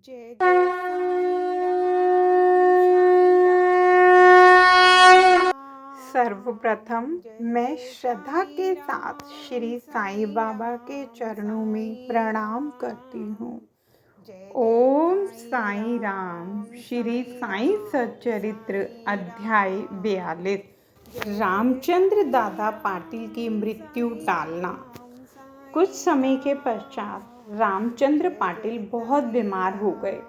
जय जय साईं राम। सर्वप्रथम मैं श्रद्धा के साथ श्री साईं बाबा के चरणों में प्रणाम करती हूँ। ओम साईं राम। श्री साईं सच्चरित्र अध्याय 42। रामचंद्र दादा पाटिल की मृत्यु टालना। कुछ समय के पश्चात रामचंद्र पाटिल बहुत बीमार हो गए।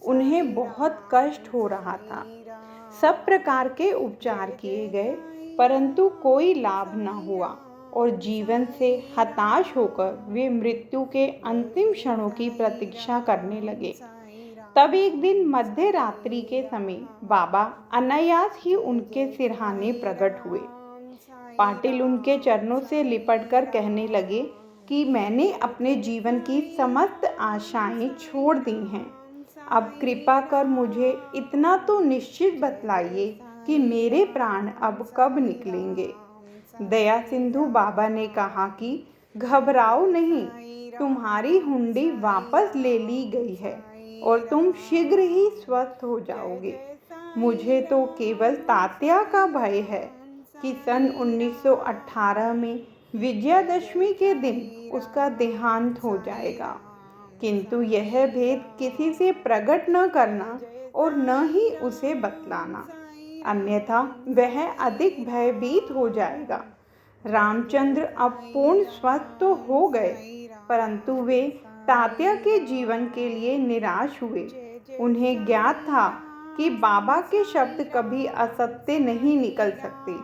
उन्हें बहुत कष्ट हो रहा था। सब प्रकार के उपचार किए गए, परंतु कोई लाभ न हुआ और जीवन से हताश होकर वे मृत्यु के अंतिम क्षणों की प्रतीक्षा करने लगे। तब एक दिन मध्य रात्रि के समय बाबा अनायास ही उनके सिरहाने प्रकट हुए। पाटिल उनके चरणों से लिपटकर कहने लगे कि मैंने अपने जीवन की समस्त आशाएं छोड़ दी हैं। अब कृपा कर मुझे इतना तो निश्चित बतलाइए कि मेरे प्राण अब कब निकलेंगे। दया सिंधु बाबा ने कहा कि घबराओ नहीं, तुम्हारी हुंडी वापस ले ली गई है और तुम शीघ्र ही स्वस्थ हो जाओगे। मुझे तो केवल तात्या का भय है कि सन 1918 में विजयादशमी के दिन उसका देहांत हो जाएगा, किंतु यह भेद किसी से प्रकट न करना और न ही उसे बतलाना, अन्यथा वह अधिक भयभीत हो जाएगा। रामचंद्र अब पूर्ण स्वस्थ तो हो गए, परंतु वे तात्या के जीवन के लिए निराश हुए। उन्हें ज्ञात था कि बाबा के शब्द कभी असत्य नहीं निकल सकते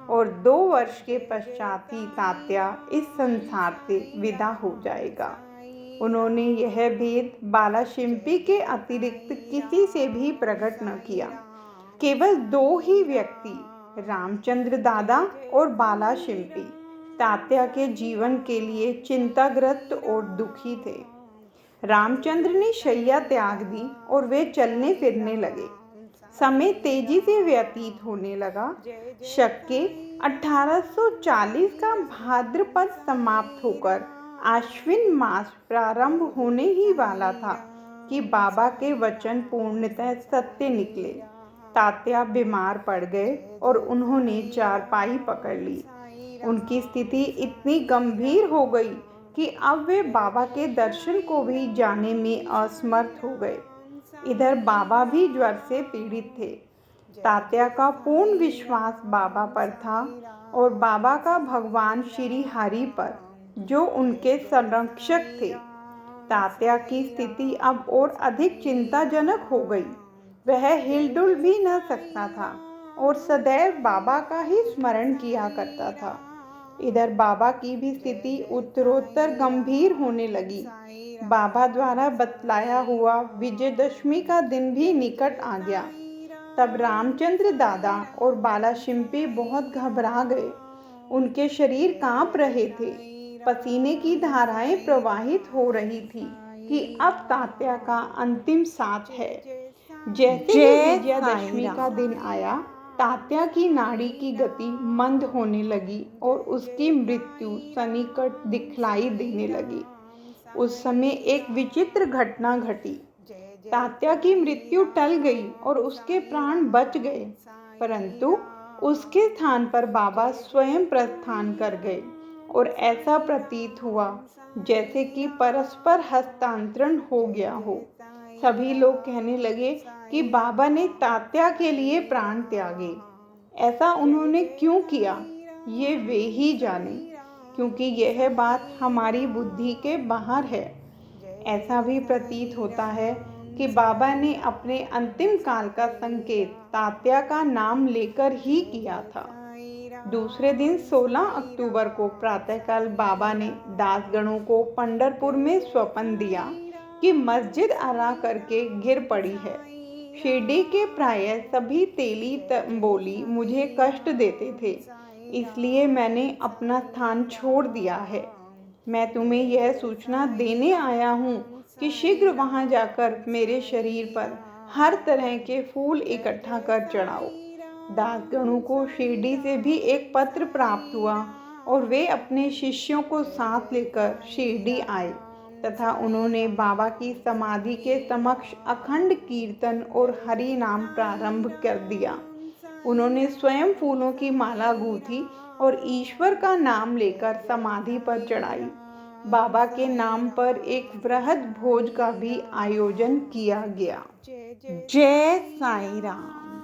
और 2 वर्ष के पश्चात ही तात्या इस संसार से विदा हो जाएगा। उन्होंने यह भेद बालाशिम्पी के अतिरिक्त किसी से भी प्रकट न किया। केवल 2 ही व्यक्ति, रामचंद्र दादा और बालाशिम्पी, तात्या के जीवन के लिए चिंताग्रस्त और दुखी थे। रामचंद्र ने शैया त्याग दी और वे चलने फिरने लगे। समय तेजी से व्यतीत होने लगा। शक के 1840 का भाद्रपद समाप्त होकर आश्विन मास प्रारंभ होने ही वाला था कि बाबा के वचन पूर्णतः सत्य निकले। तात्या बीमार पड़ गए और उन्होंने चारपाई पकड़ ली। उनकी स्थिति इतनी गंभीर हो गई कि अब वे बाबा के दर्शन को भी जाने में असमर्थ हो गए। इधर बाबा भी ज्वर से पीड़ित थे। तात्या का पूर्ण विश्वास बाबा पर था और बाबा का भगवान श्री हरि पर, जो उनके संरक्षक थे। तात्या की स्थिति अब और अधिक चिंताजनक हो गई। वह हिलडुल भी न सकता था और सदैव बाबा का ही स्मरण किया करता था। इधर बाबा की भी स्थिति उत्तरोत्तर गंभीर होने लगी। बाबा द्वारा बतलाया हुआ विजयदशमी का दिन भी निकट आ गया। तब रामचंद्र दादा और बालाशिम्पी बहुत घबरा गए। उनके शरीर कांप रहे थे। पसीने की धाराएं प्रवाहित हो रही थी कि अब तात्या का अंतिम साथ है। जैसे ही विजयादशमी का दिन आया, तात्या की नाड़ी की गति मंद होने लगी और उसकी मृत्यु सन्निकट दिखलाई देने लगी। उस समय एक विचित्र घटना घटी। तात्या की मृत्यु टल गई और उसके प्राण बच गए, परंतु उसके स्थान पर बाबा स्वयं प्रस्थान कर गए और ऐसा प्रतीत हुआ जैसे कि परस्पर हस्तांतरण हो गया हो। सभी लोग कहने लगे कि बाबा ने तात्या के लिए प्राण त्यागे। ऐसा उन्होंने क्यों किया, ये वे ही जाने, क्योंकि यह बात हमारी बुद्धि के बाहर है। ऐसा भी प्रतीत होता है कि बाबा ने अपने अंतिम काल का संकेत तात्या का नाम लेकर ही किया था। दूसरे दिन 16 अक्टूबर को प्रातःकाल बाबा ने दासगणों को पंढरपुर में स्वप्न दिया कि मस्जिद अरा करके गिर पड़ी है। शिरडी के प्रायः सभी तेली तंबोली मुझे कष्ट देते थे, इसलिए मैंने अपना स्थान छोड़ दिया है। मैं तुम्हें यह सूचना देने आया हूँ कि शीघ्र वहाँ जाकर मेरे शरीर पर हर तरह के फूल इकट्ठा कर चढ़ाओ। दासगणों को शिरडी से भी एक पत्र प्राप्त हुआ और वे अपने शिष्यों को साथ लेकर शिरडी आए। तथा उन्होंने बाबा की समाधि के समक्ष अखंड कीर्तन और हरि नाम प्रारंभ कर दिया। उन्होंने स्वयं फूलों की माला गूंथी और ईश्वर का नाम लेकर समाधि पर चढ़ाई। बाबा के नाम पर एक वृहद भोज का भी आयोजन किया गया। जय साईं राम।